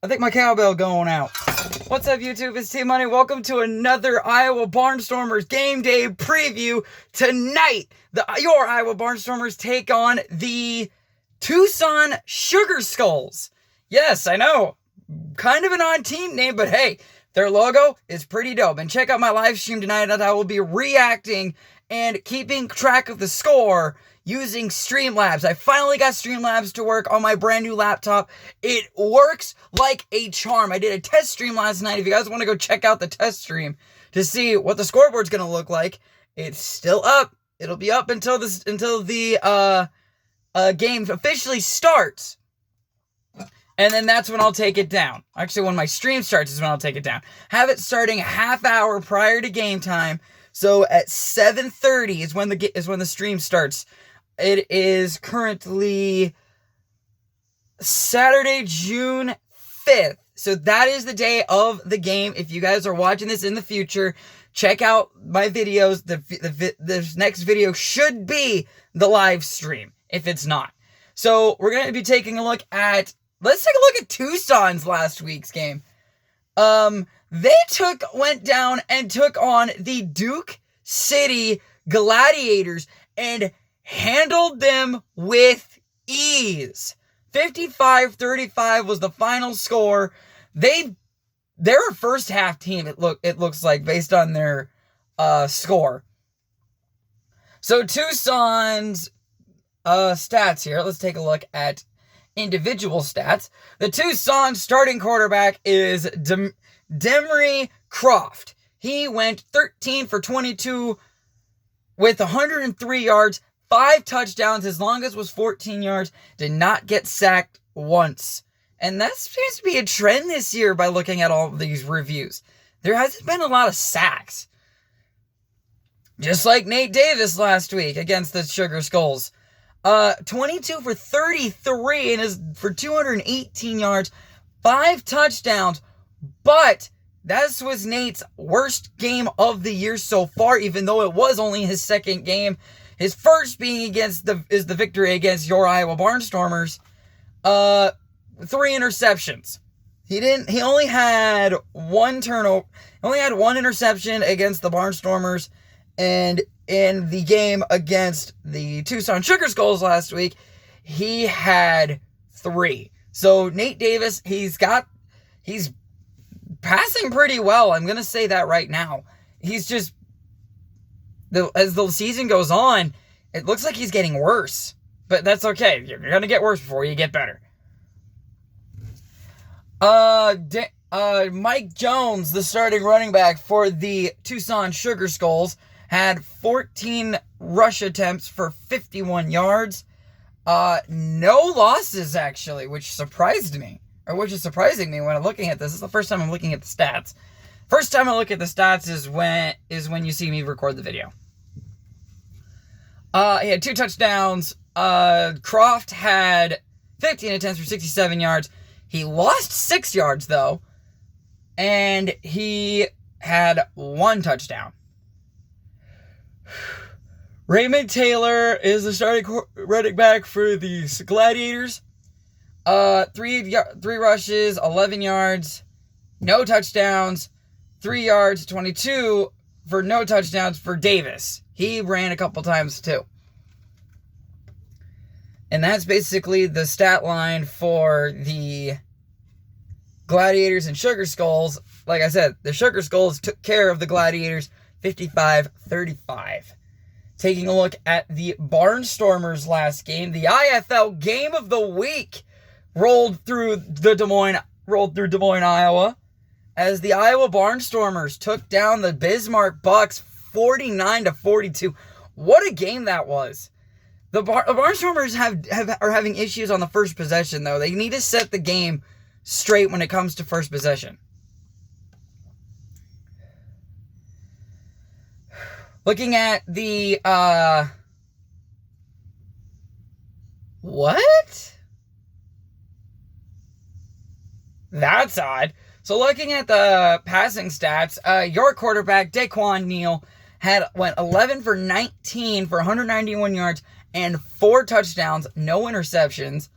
I think my cowbell going out. What's up, YouTube? It's T-Money. Welcome to another Iowa Barnstormers game day preview. Tonight, your Iowa Barnstormers take on the Tucson Sugar Skulls. Yes, I know. Kind of an odd team name, but hey, their logo is pretty dope. And check out my live stream tonight that I will be reacting and keeping track of the score using Streamlabs. I finally got Streamlabs to work on my brand new laptop. It works like a charm. I did a test stream last night. If you guys want to go check out the test stream to see what the scoreboard's going to look like, it's still up. It'll be up until the game officially starts. And then that's when I'll take it down. Actually, when my stream starts is when I'll take it down. Have it starting a half hour prior to game time. So at 7:30 is when the stream starts. It is currently Saturday, June 5th. So that is the day of the game. If you guys are watching this in the future, check out my videos. This next video should be the live stream, if it's not. So we're going to be taking a look at, let's take a look at Tucson's last week's game. They went down and took on the Duke City Gladiators and handled them with ease. 55-35 was the final score. They're a first half team, it looks like, based on their score. So Tucson's stats here. Let's take a look at individual stats. The Tucson starting quarterback is Demery Croft. He went 13 for 22 with 103 yards, 5 touchdowns. His longest was 14 yards. Did not get sacked once. And that seems to be a trend this year by looking at all of these reviews. There hasn't been a lot of sacks. Just like Nate Davis last week against the Sugar Skulls. 22 for 33 and for 218 yards, 5 touchdowns. But that was Nate's worst game of the year so far, even though it was only his second game. His first being is the victory against your Iowa Barnstormers. 3 interceptions. He only had one turnover. Only had 1 interception against the Barnstormers, and in the game against the Tucson Sugar Skulls last week, he had 3. So Nate Davis, he's passing pretty well. I'm going to say that right now. He's just, as the season goes on, it looks like he's getting worse. But that's okay. You're going to get worse before you get better. Mike Jones, the starting running back for the Tucson Sugar Skulls, had 14 rush attempts for 51 yards. No losses, actually, which surprised me. Or which is surprising me when I'm looking at this. This is the first time I'm looking at the stats. First time I look at the stats is when you see me record the video. He had 2 touchdowns. Croft had 15 attempts for 67 yards. He lost 6 yards, though. And he had 1 touchdown. Raymond Taylor is the starting running back for the Gladiators. 3 rushes, 11 yards, no touchdowns, 3 yards, 22 for no touchdowns for Davis. He ran a couple times too. And that's basically the stat line for the Gladiators and Sugar Skulls. Like I said, the Sugar Skulls took care of the Gladiators 55-35. Taking a look at the Barnstormers last game, the IFL Game of the Week rolled through Des Moines, Iowa, as the Iowa Barnstormers took down the Bismarck Bucks 49-42. What a game that was! The Barnstormers are having issues on the first possession, though. They need to set the game straight when it comes to first possession. Looking at the, what? That's odd. So looking at the passing stats, your quarterback, Daquan Neal, went 11 for 19 for 191 yards and 4 touchdowns, no interceptions.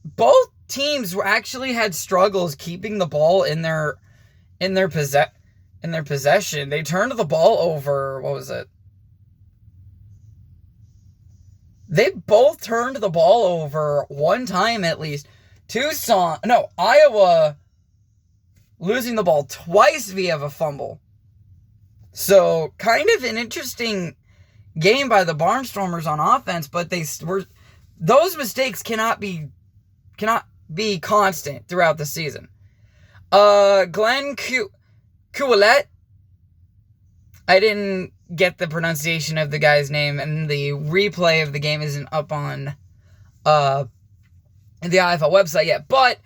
Both teams actually had struggles keeping the ball in their possession. They turned the ball over, what was it? They both turned the ball over one time at least. Iowa losing the ball twice via a fumble. So, kind of an interesting game by the Barnstormers on offense, but those mistakes cannot be constant throughout the season. Glenn Couillette, I didn't get the pronunciation of the guy's name, and the replay of the game isn't up on the IFL website yet, but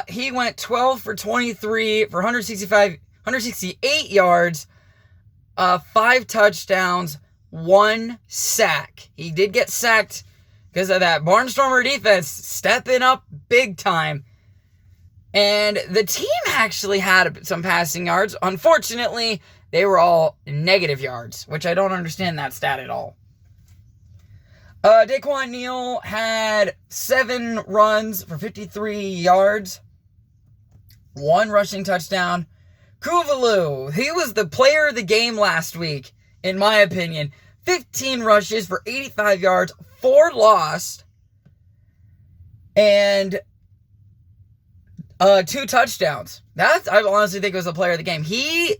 he went 12 for 23 for 168 yards, 5 touchdowns, 1 sack. He did get sacked because of that Barnstormer defense stepping up big time. And the team actually had some passing yards. Unfortunately, they were all negative yards, which I don't understand that stat at all. Daquan Neal had 7 runs for 53 yards, 1 rushing touchdown. Kuvalu, he was the player of the game last week, in my opinion. 15 rushes for 85 yards, 4 lost, and 2 touchdowns. I honestly think it was the player of the game. He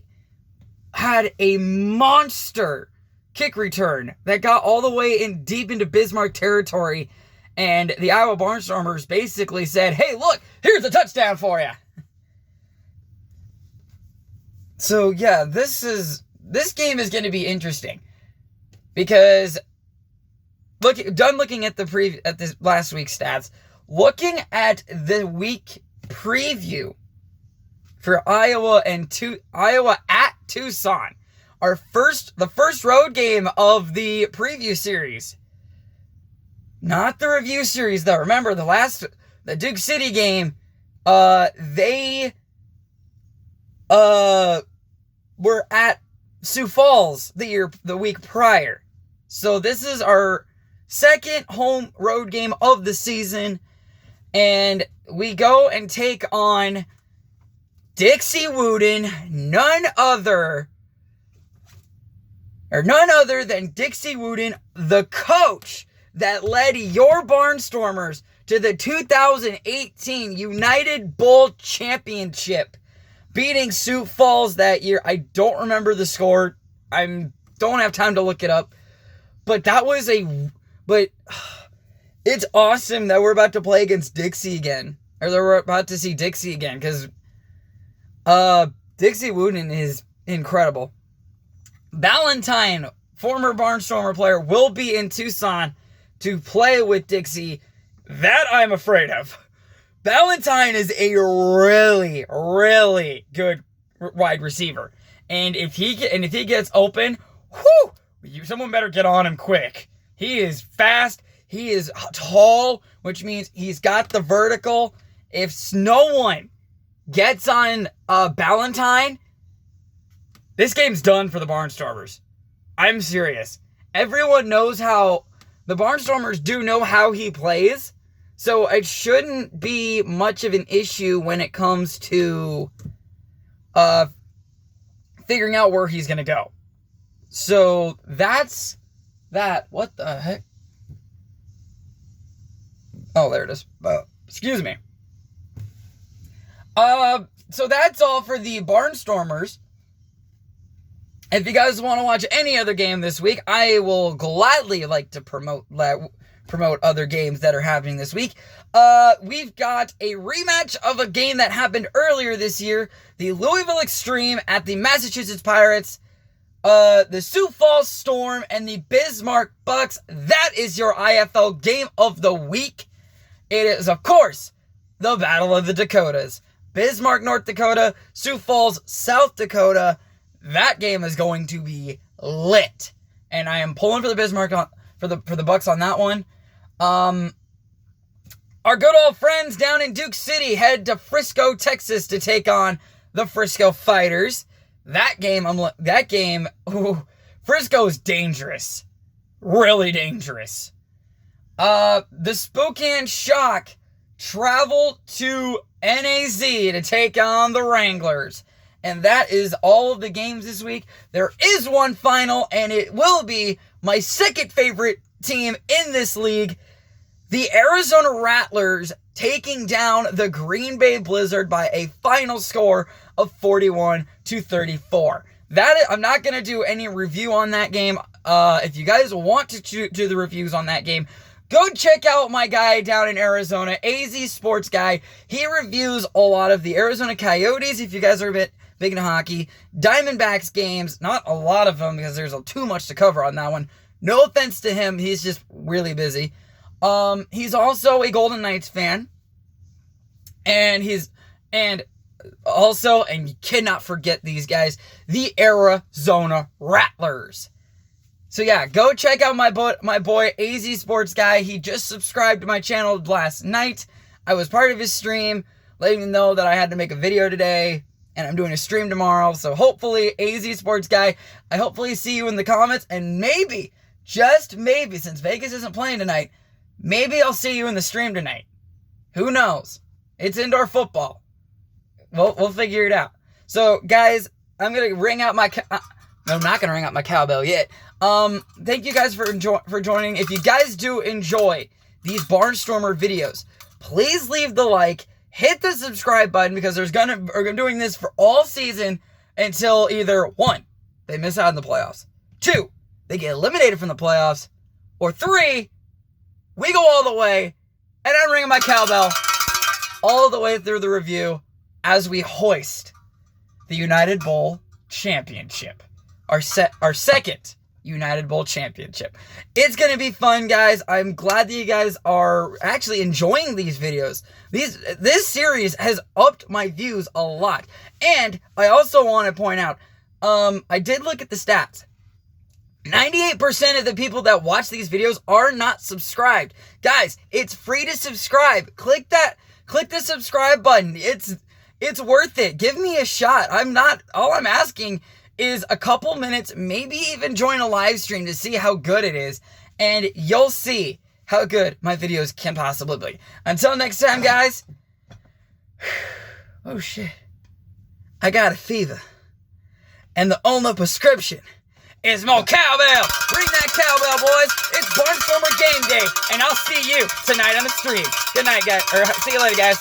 had a monster kick return that got all the way deep into Bismarck territory, and the Iowa Barnstormers basically said, hey, look, here's a touchdown for you. So, yeah, this game is going to be interesting because looking at this last week's stats, looking at the week preview for Iowa at Tucson, the first road game of the preview series. Not the review series, though. Remember, the Duke City game, they were at Sioux Falls the week prior. So this is our second home road game of the season, and we go and take on Dixie Wooden, none other than Dixie Wooden, the coach that led your Barnstormers to the 2018 United Bowl Championship, beating Sioux Falls that year. I don't remember the score. I don't have time to look it up. But it's awesome that we're about to play against Dixie again. Or that we're about to see Dixie again. Because Dixie Wooden is incredible. Valentine, former Barnstormer player, will be in Tucson to play with Dixie. That I'm afraid of. Valentine is a really, really good wide receiver. And if he gets open, someone better get on him quick. He is fast. He is tall, which means he's got the vertical. If no one gets on Valentine, this game's done for the Barnstormers. I'm serious. Everyone knows how the Barnstormers do know how he plays. So it shouldn't be much of an issue when it comes to figuring out where he's going to go. So that's that. What the heck? Oh, there it is. Excuse me. So that's all for the Barnstormers. If you guys want to watch any other game this week, I will gladly like to promote other games that are happening this week. We've got a rematch of a game that happened earlier this year. The Louisville Extreme at the Massachusetts Pirates. The Sioux Falls Storm and the Bismarck Bucks. That is your IFL game of the week. It is, of course, the Battle of the Dakotas. Bismarck, North Dakota, Sioux Falls, South Dakota. That game is going to be lit. And I am pulling for the Bismarck for the Bucks on that one. Our good old friends down in Duke City head to Frisco, Texas to take on the Frisco Fighters. Frisco's dangerous. Really dangerous. The Spokane Shock travel to NAZ to take on the Wranglers. And that is all of the games this week. There is one final, and it will be my second favorite team in this league, the Arizona Rattlers, taking down the Green Bay Blizzard by a final score of 41-34. I'm not going to do any review on that game. If you guys want to do the reviews on that game, go check out my guy down in Arizona, AZ Sports Guy. He reviews a lot of the Arizona Coyotes, if you guys are a bit big into hockey. Diamondbacks games, not a lot of them because there's too much to cover on that one. No offense to him, he's just really busy. He's also a Golden Knights fan. And you cannot forget these guys, the Arizona Rattlers. So yeah, go check out my boy AZ Sports Guy. He just subscribed to my channel last night. I was part of his stream, letting him know that I had to make a video today, and I'm doing a stream tomorrow. So hopefully, AZ Sports Guy, I hopefully see you in the comments, and maybe, just maybe, since Vegas isn't playing tonight, maybe I'll see you in the stream tonight. Who knows? It's indoor football. We'll figure it out. So, guys, I'm gonna ring out my. I'm not gonna ring out my cowbell yet. Thank you guys for joining. If you guys do enjoy these Barnstormer videos, please leave the like, hit the subscribe button, because we're doing this for all season until either 1, they miss out in the playoffs, 2, they get eliminated from the playoffs, or 3, we go all the way, and I'm ringing my cowbell all the way through the review as we hoist the United Bowl Championship. Our second United Bowl Championship. It's going to be fun, guys. I'm glad that you guys are actually enjoying these videos. This series has upped my views a lot. And I also want to point out, I did look at the stats. 98% of the people that watch these videos are not subscribed. Guys, it's free to subscribe. Click the subscribe button. It's worth it. Give me a shot. All I'm asking is a couple minutes, maybe even join a live stream to see how good it is, and you'll see how good my videos can possibly be. Until next time, guys. Oh shit. I got a fever. And the only prescription is more cowbell. Ring that cowbell, boys. It's Barnstormer Game Day, and I'll see you tonight on the stream. Good night, guys. Or see you later, guys.